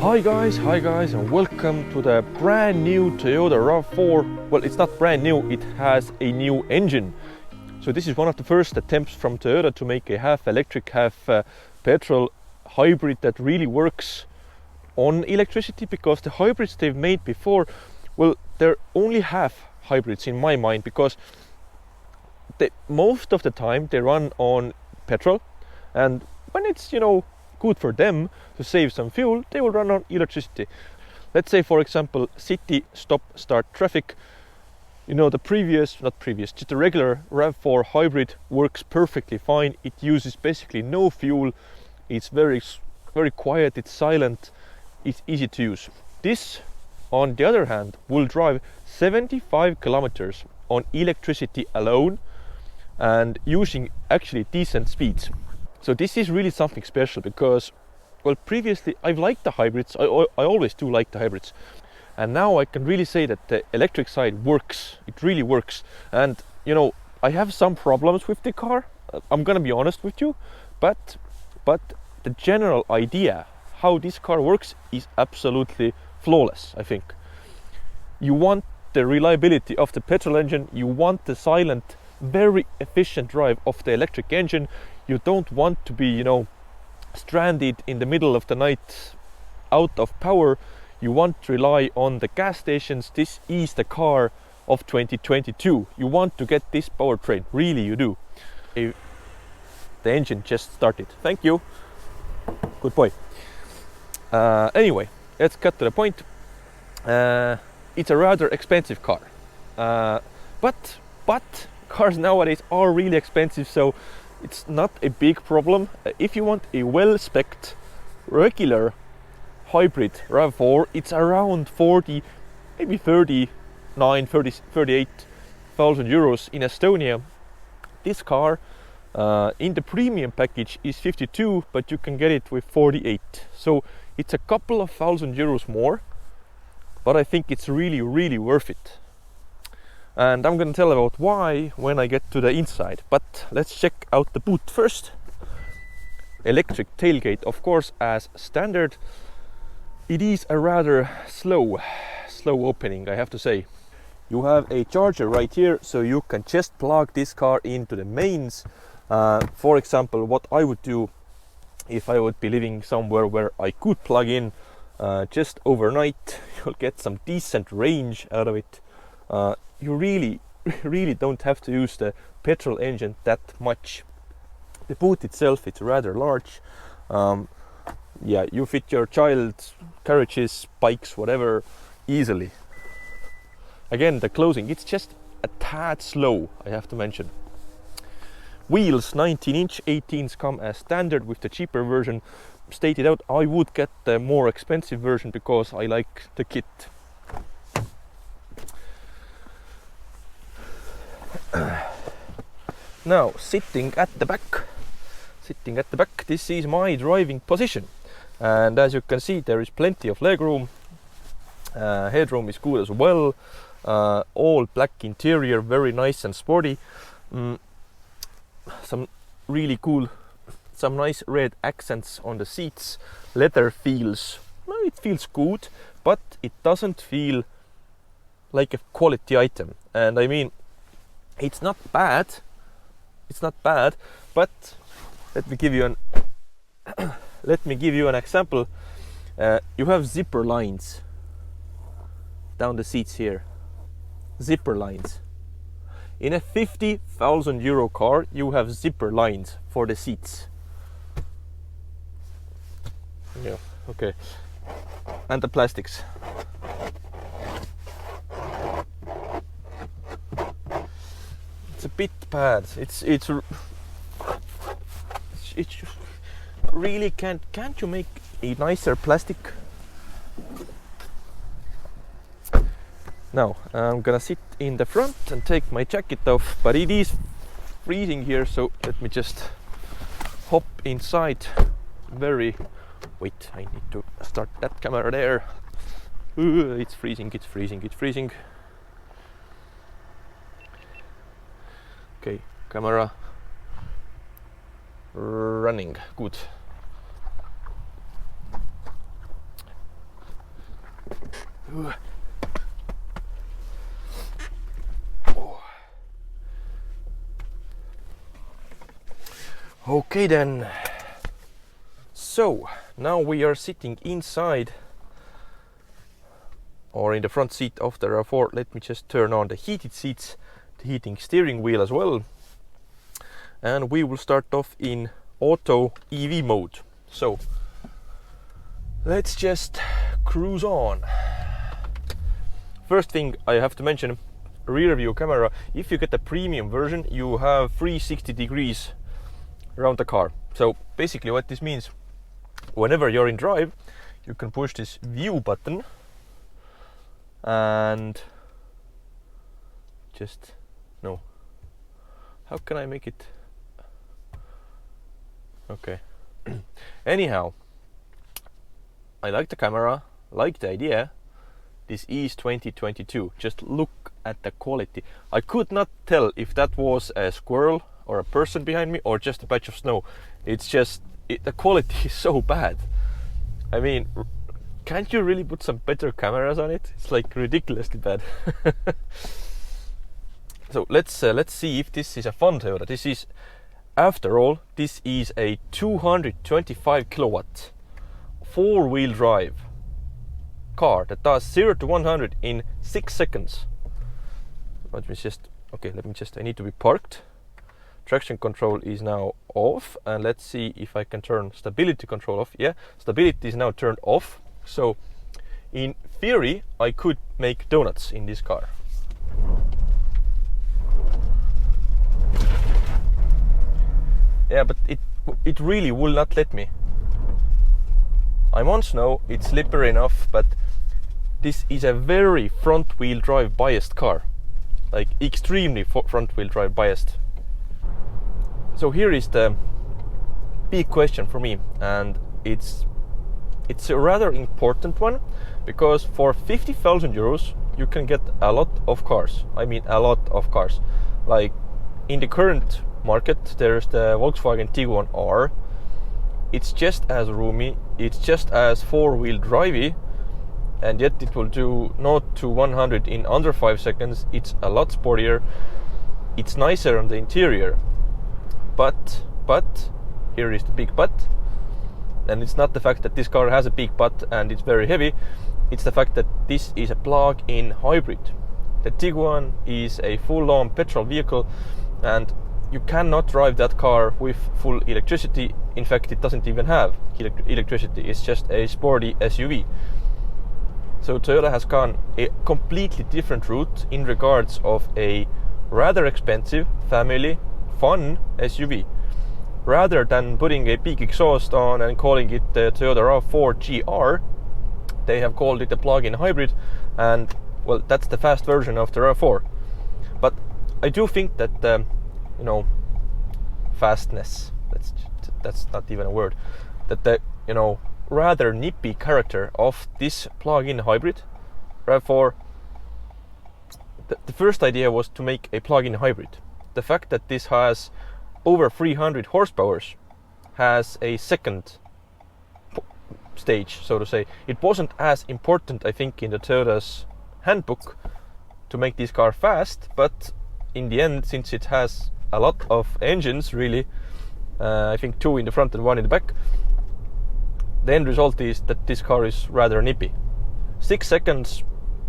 Hi guys, and welcome to the brand new Toyota RAV4. Well, it's not brand new, it has a new engine. So this is one of the first attempts from Toyota to make a half electric, half petrol hybrid that really works on electricity, because the hybrids they've made before, well, they're only half hybrids in my mind, because most of the time they run on petrol, and when it's, good for them to save some fuel, they will run on electricity. Let's say, for example, city stop-start traffic. Just the regular RAV4 Hybrid works perfectly fine. It uses basically no fuel. It's very quiet, it's silent, it's easy to use. This, on the other hand, will drive 75 kilometers on electricity alone and using actually decent speeds. So this is really something special, because, well, previously I've liked the hybrids. I always do like the hybrids, and now I can really say that the electric side works. It really works. And I have some problems with the car, I'm gonna be honest with you, but the general idea how this car works is absolutely flawless. I think you want the reliability of the petrol engine, you want the silent, very efficient drive of the electric engine. You don't want to be, stranded in the middle of the night out of power. You want to rely on the gas stations. This is the car of 2022. You want to get this powertrain, really you do. The engine just started. Thank you. Good boy. Anyway, let's cut to the point. It's a rather expensive car, but cars nowadays are really expensive, so it's not a big problem. If you want a well-specced regular hybrid RAV4, it's around 40, maybe 38,000 euros in Estonia. This car in the premium package is 52, but you can get it with 48. So it's a couple of thousand euros more, but I think it's really worth it. And I'm going to tell about why when I get to the inside. But let's check out the boot first. Electric tailgate, of course, as standard. It is a rather slow opening, I have to say. You have a charger right here, so you can just plug this car into the mains. For example, what I would do if I would be living somewhere where I could plug in just overnight, you'll get some decent range out of it. You really don't have to use the petrol engine that much. The boot itself, it's rather large. You fit your child, carriages, bikes, whatever, easily. Again, the closing, it's just a tad slow, I have to mention. Wheels, 19-inch, 18s come as standard with the cheaper version. Stated out, I would get the more expensive version because I like the kit. Now, sitting at the back, this is my driving position, and as you can see, there is plenty of legroom. Headroom is good as well. All black interior, very nice and sporty. Some really cool, some nice red accents on the seats. Leather feels, it feels good, but it doesn't feel like a quality item. And I mean, it's not bad, but let me give you an example. You have zipper lines down the seats here. Zipper lines. In a 50,000 euro car, you have zipper lines for the seats. Yeah, okay. And the plastics. It's a bit bad. It's really can't you make a nicer plastic? Now I'm gonna sit in the front and take my jacket off, but it is freezing here, so let me just hop inside. Wait, I need to start that camera there. It's freezing. Okay, camera running, good. Okay then. So now we are sitting inside, or in the front seat of the RAV4. Let me just turn on the heated seats, the heating steering wheel as well. And we will start off in auto EV mode. So let's just cruise on. First thing I have to mention, rear view camera. If you get the premium version, you have 360 degrees around the car. So basically what this means, whenever you're in drive, you can push this view button and just, no, how can I make it? Okay. Anyhow, I like the camera, like the idea. This is 2022. Just look at the quality. I could not tell if that was a squirrel or a person behind me or just a patch of snow. It's just, the quality is so bad. I mean, can't you really put some better cameras on it? It's like ridiculously bad. So let's see if this is a fun Toyota. This is, after all, this is a 225 kilowatt four-wheel drive car that does 0 to 100 in 6 seconds. Let me just, I need to be parked. Traction control is now off, and let's see if I can turn stability control off. Yeah, stability is now turned off. So in theory I could make donuts in this car. Yeah, but it really will not let me. I'm on snow, it's slippery enough, but this is a very front wheel drive biased car, like extremely front wheel drive biased. So here is the big question for me, and it's a rather important one, because for 50,000 euros you can get a lot of cars. I mean a lot of cars. Like in the current market there's the Volkswagen Tiguan R. It's just as roomy, it's just as four-wheel drivey, and yet it will do 0 to 100 in under 5 seconds. It's a lot sportier, it's nicer on the interior. But here is the big but, and it's not the fact that this car has a big butt and it's very heavy, it's the fact that this is a plug-in hybrid. The Tiguan is a full-on petrol vehicle, and you cannot drive that car with full electricity. In fact, it doesn't even have electricity, it's just a sporty SUV. So Toyota has gone a completely different route in regards of a rather expensive, family, fun SUV. Rather than putting a big exhaust on and calling it the Toyota RAV4-GR, they have called it a plug-in hybrid, and well, that's the fast version of the RAV4. But I do think that fastness, that's not even a word, that the rather nippy character of this plug-in hybrid RAV4, the first idea was to make a plug-in hybrid. The fact that this has over 300 horsepower has a second stage, so to say. It wasn't as important, I think, in the Toyota's handbook to make this car fast, but in the end, since it has a lot of engines, really, I think 2 in the front and 1 in the back, the end result is that this car is rather nippy. 6 seconds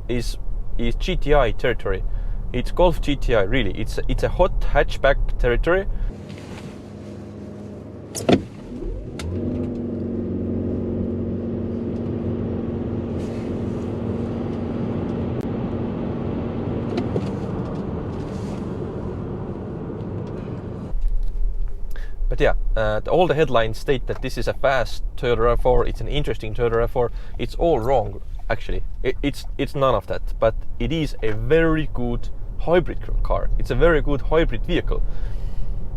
is GTI territory. It's Golf GTI, really. It's a hot hatchback territory. But yeah, all the headlines state that this is a fast Toyota RAV4, it's an interesting Toyota RAV4. It's all wrong, actually. It's none of that, but it is a very good hybrid car. It's a very good hybrid vehicle,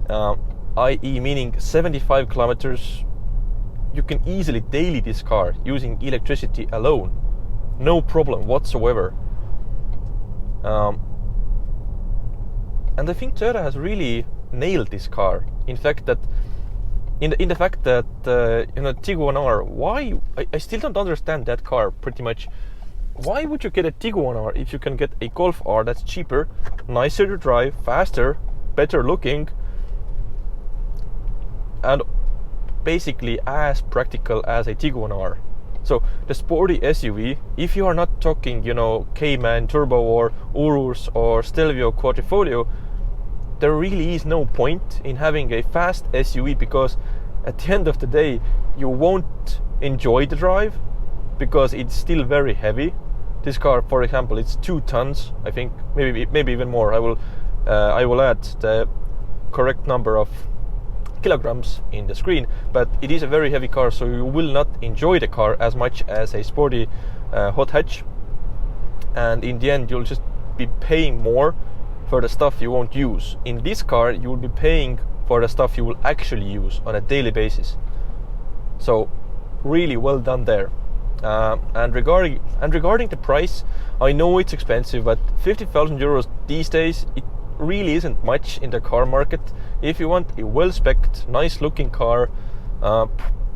i.e. meaning 75 kilometers. You can easily daily this car using electricity alone, no problem whatsoever. And I think Toyota has really nailed this car. In fact, that in the fact that Tiguan R, why I still don't understand that car pretty much. why would you get a Tiguan R if you can get a Golf R that's cheaper, nicer to drive, faster, better looking, and basically as practical as a Tiguan R? So the sporty SUV, if you are not talking, you know, Cayman Turbo or Urus or Stelvio Quadrifoglio, there really is no point in having a fast SUV, because at the end of the day you won't enjoy the drive because it's still very heavy. This car, for example, it's 2 tons, I think, maybe even more. I will add the correct number of kilograms in the screen, but it is a very heavy car, so you will not enjoy the car as much as a sporty hot hatch, and in the end you'll just be paying more for the stuff you won't use. In this car you will be paying for the stuff you will actually use on a daily basis. So really well done there. And regarding the price, I know it's expensive, but 50,000 euros these days, it really isn't much in the car market. If you want a well-spec'd, nice-looking car,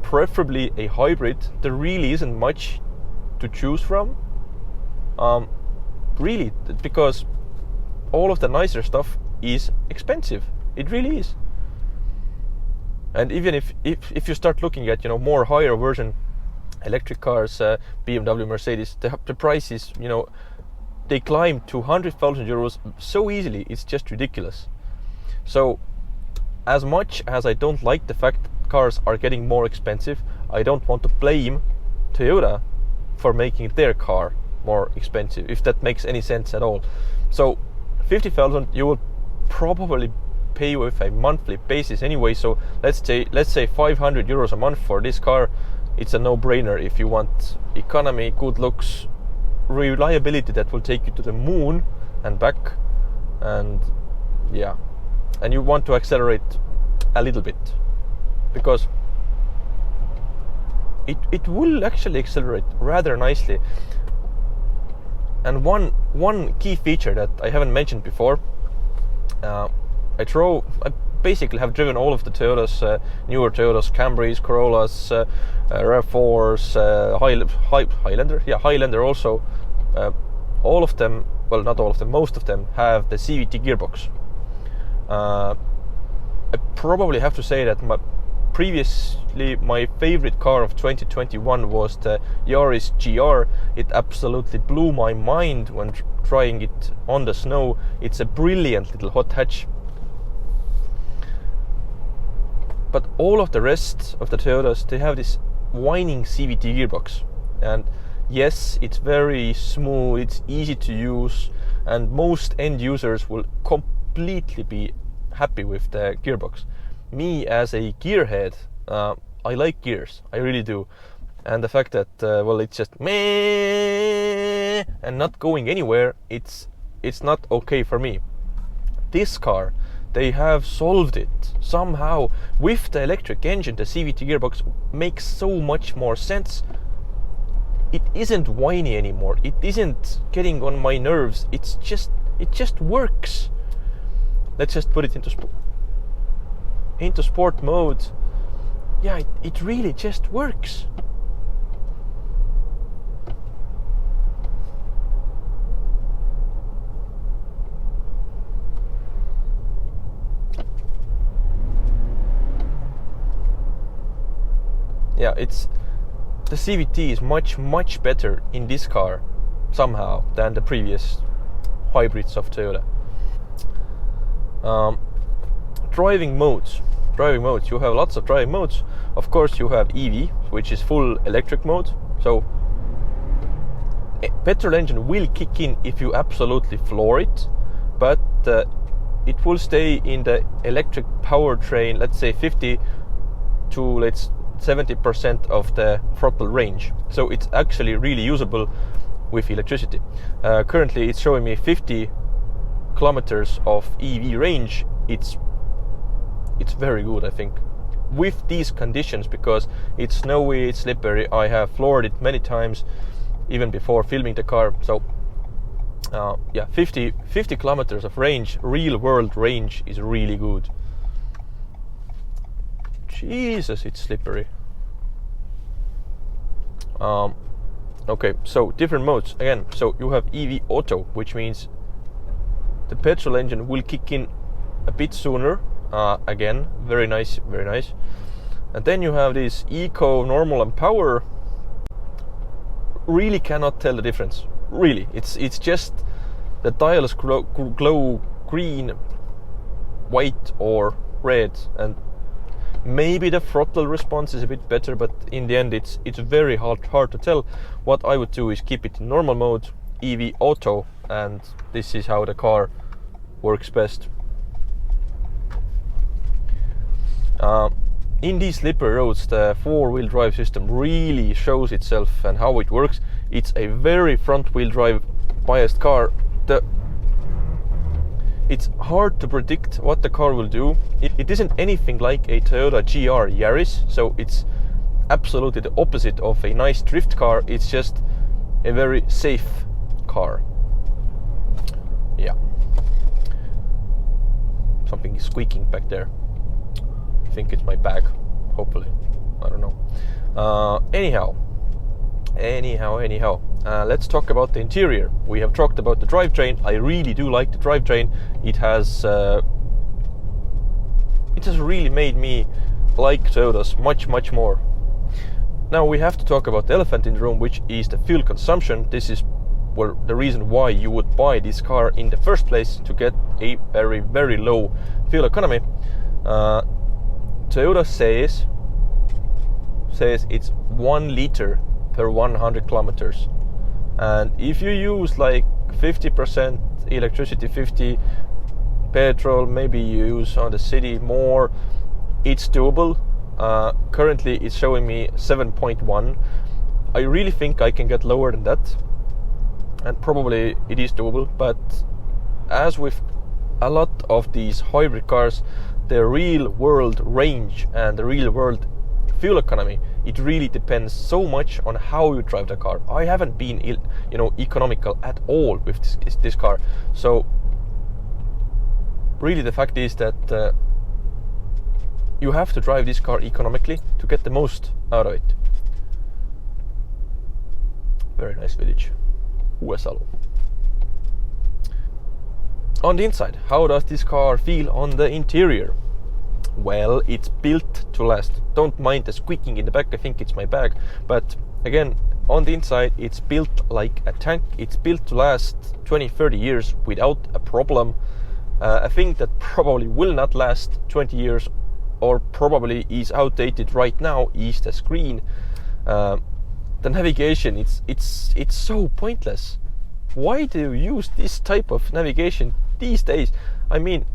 preferably a hybrid, there really isn't much to choose from. Really, because all of the nicer stuff is expensive. It really is. And even if you start looking at, you know, more higher version electric cars, BMW, Mercedes, the prices, you know, they climb to 100,000 euros so easily. It's just ridiculous. So as much as I don't like the fact that cars are getting more expensive, I don't want to blame Toyota for making their car more expensive, if that makes any sense at all. So 50,000 you will probably pay with a monthly basis anyway, so let's say 500 euros a month for this car. It's a no-brainer if you want economy, good looks, reliability that will take you to the moon and back, and yeah, and you want to accelerate a little bit, because it will actually accelerate rather nicely. And one key feature that I haven't mentioned before, I basically have driven all of the Toyotas, newer Toyotas, Camrys, Corollas, RAV4s, Highlander also. All of them, well, not all of them, most of them have the CVT gearbox. I probably have to say that previously my favorite car of 2021 was the Yaris GR. It absolutely blew my mind when trying it on the snow. It's a brilliant little hot hatch. But all of the rest of the Toyotas, they have this whining CVT gearbox. And yes, it's very smooth, it's easy to use, and most end users will completely be happy with the gearbox. Me as a gearhead, I like gears, I really do. And the fact that, well, it's just meh and not going anywhere, it's not okay for me. This car, they have solved it somehow. With the electric engine, the CVT gearbox makes so much more sense. It isn't whiny anymore. It isn't getting on my nerves. It just works. Let's just put it into sport mode. Yeah, it really just works. Yeah, the CVT is much better in this car somehow than the previous hybrids of Toyota. Driving modes. You have lots of driving modes. Of course, you have EV, which is full electric mode. So petrol engine will kick in if you absolutely floor it, but it will stay in the electric powertrain, let's say 50 to 70% of the throttle range. So it's actually really usable with electricity. Currently it's showing me 50 kilometers of EV range. It's very good, I think, with these conditions, because it's snowy, it's slippery. I have floored it many times even before filming the car. So yeah, 50 kilometers of range, real world range, is really good. Jesus, it's slippery. Okay, so different modes again. So you have EV Auto, which means the petrol engine will kick in a bit sooner. Again, very nice, very nice. And then you have this Eco, Normal and Power. Really cannot tell the difference. Really, it's just the dials glow green, white or red, and maybe the throttle response is a bit better, but in the end it's very hard to tell. What I would do is keep it in normal mode, EV Auto, and this is how the car works best. In these slippery roads, the four-wheel drive system really shows itself and how it works. It's a very front-wheel drive biased car. It's hard to predict what the car will do. It isn't anything like a Toyota GR Yaris, so it's absolutely the opposite of a nice drift car. It's just a very safe car. Yeah. Something is squeaking back there. I think it's my bag, hopefully. I don't know. Anyhow, let's talk about the interior. We have talked about the drivetrain. I really do like the drivetrain. It has really made me like Toyotas much more. Now we have to talk about the elephant in the room, which is the fuel consumption. This is the reason why you would buy this car in the first place, to get a very low fuel economy. Toyota says it's 1 liter per 100 kilometers, and if you use like 50% electricity, 50 petrol, maybe you use on the city more, it's doable. Currently it's showing me 7.1. I really think I can get lower than that, and probably it is doable, but as with a lot of these hybrid cars, the real world range and the real world fuel economy, it really depends so much on how you drive the car. I haven't been economical at all with this car, so really the fact is that you have to drive this car economically to get the most out of it. Very nice village, Uesalo. On the inside, how does this car feel on the interior? Well, it's built to last. Don't mind the squeaking in the back, I think it's my bag. But again, on the inside, it's built like a tank. It's built to last 20-30 years without a problem. A thing that probably will not last 20 years or probably is outdated right now is the screen. The navigation, it's so pointless. Why do you use this type of navigation these days? I mean,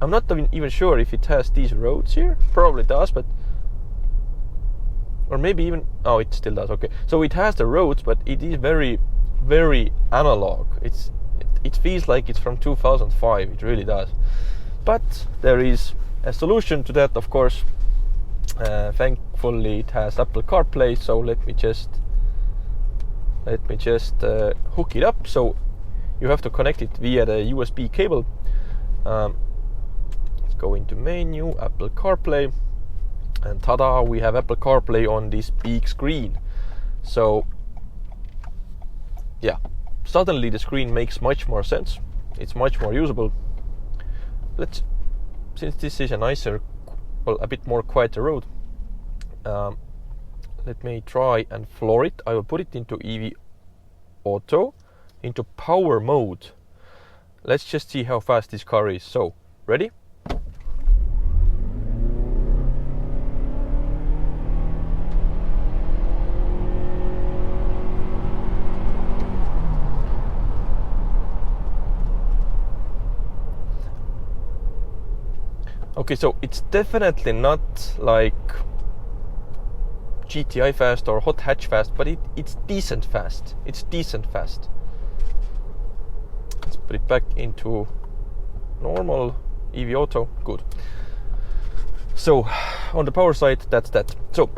I'm not even sure if it has these roads here. Probably does, but or maybe even, oh, it still does. Okay, so it has the roads, but it is very analog. It feels like it's from 2005. It really does. But there is a solution to that, of course. Thankfully, it has Apple CarPlay. So let me just hook it up. So you have to connect it via the USB cable. Let's go into menu, Apple CarPlay, and tada, we have Apple CarPlay on this big screen. So yeah, suddenly the screen makes much more sense. It's much more usable. Since this is a nicer, well, a bit more quieter road, let me try and floor it. I will put it into EV Auto, into power mode. Let's just see how fast this car is. So, ready? Okay, so it's definitely not like GTI fast or hot hatch fast, but it's decent fast. It's decent fast. Let's put it back into normal EV Auto. Good. So on the power side, that's that. So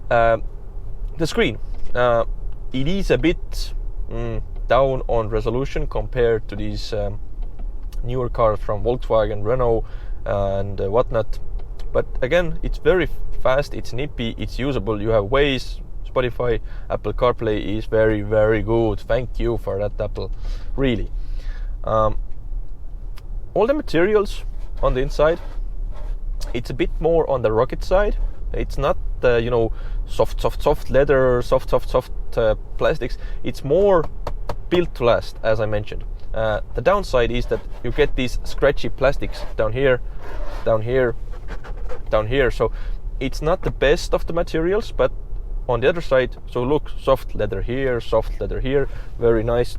the screen, it is a bit down on resolution compared to these newer cars from Volkswagen, Renault, and whatnot. But again, it's very fast, it's nippy, it's usable. You have ways, Spotify, Apple CarPlay is very, very good. Thank you for that, Apple, really. All the materials on the inside, it's a bit more on the rugged side. It's not soft leather, soft plastics. It's more built to last, as I mentioned. The downside is that you get these scratchy plastics down here, down here, down here. So it's not the best of the materials, but on the other side, so look, soft leather here, very nice,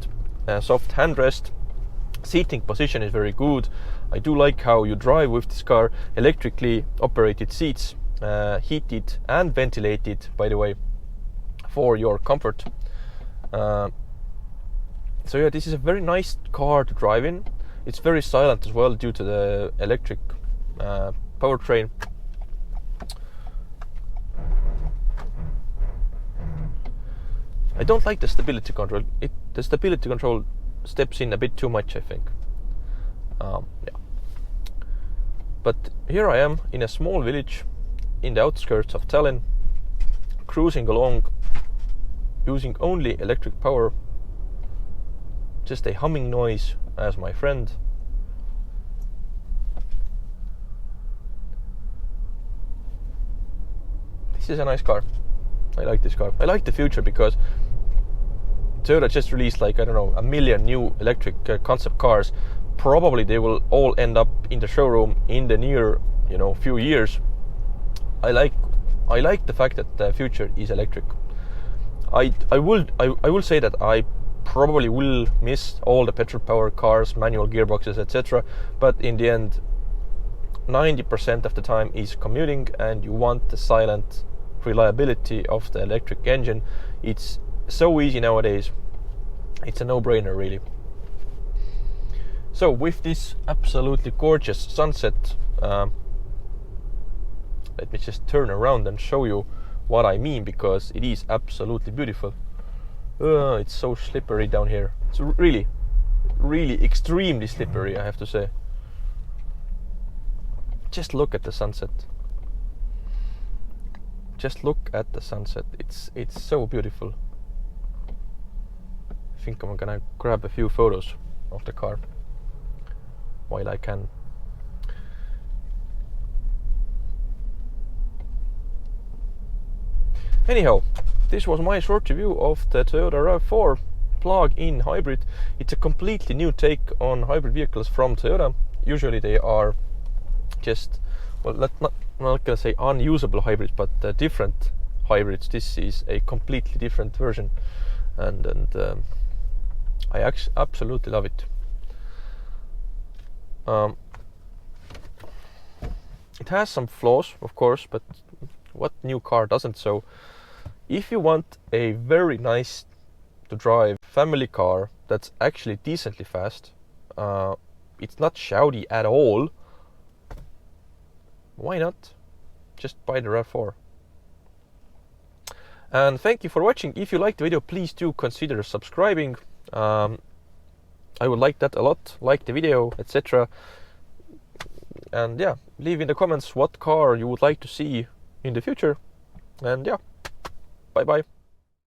soft handrest. Seating position is very good. I do like how you drive with this car. Electrically operated seats, heated and ventilated, by the way, for your comfort. So yeah, this is a very nice car to drive in. It's very silent as well due to the electric powertrain. I don't like the stability control. The stability control steps in a bit too much, I think. Yeah. But here I am in a small village in the outskirts of Tallinn, cruising along using only electric power. Just a humming noise as my friend. This is a nice car. I like this car. I like the future because Toyota just released, like, I don't know, 1 million new electric concept cars. Probably they will all end up in the showroom in the near, few years. I like the fact that the future is electric. I will say that I probably will miss all the petrol power cars, manual gearboxes, etc. But in the end, 90% of the time is commuting, and you want the silent reliability of the electric engine. It's so easy nowadays. It's a no-brainer, really. So with this absolutely gorgeous sunset, let me just turn around and show you what I mean, because it is absolutely beautiful. It's so slippery down here. It's really, really extremely slippery, I have to say. Just look at the sunset. Just look at the sunset. It's so beautiful. I think I'm gonna grab a few photos of the car while I can. Anyhow, this was my short review of the Toyota RAV4 plug-in hybrid. It's a completely new take on hybrid vehicles from Toyota. Usually they are just, well, I'm not gonna say unusable hybrids, but different hybrids. This is a completely different version, and I absolutely love it. It has some flaws, of course, but what new car doesn't? So if you want a very nice to drive family car that's actually decently fast, it's not shouty at all, why not just buy the RAV4? And thank you for watching. If you liked the video, please do consider subscribing. I would like that a lot. Like the video, etc. And yeah, leave in the comments what car you would like to see in the future. And yeah, bye bye.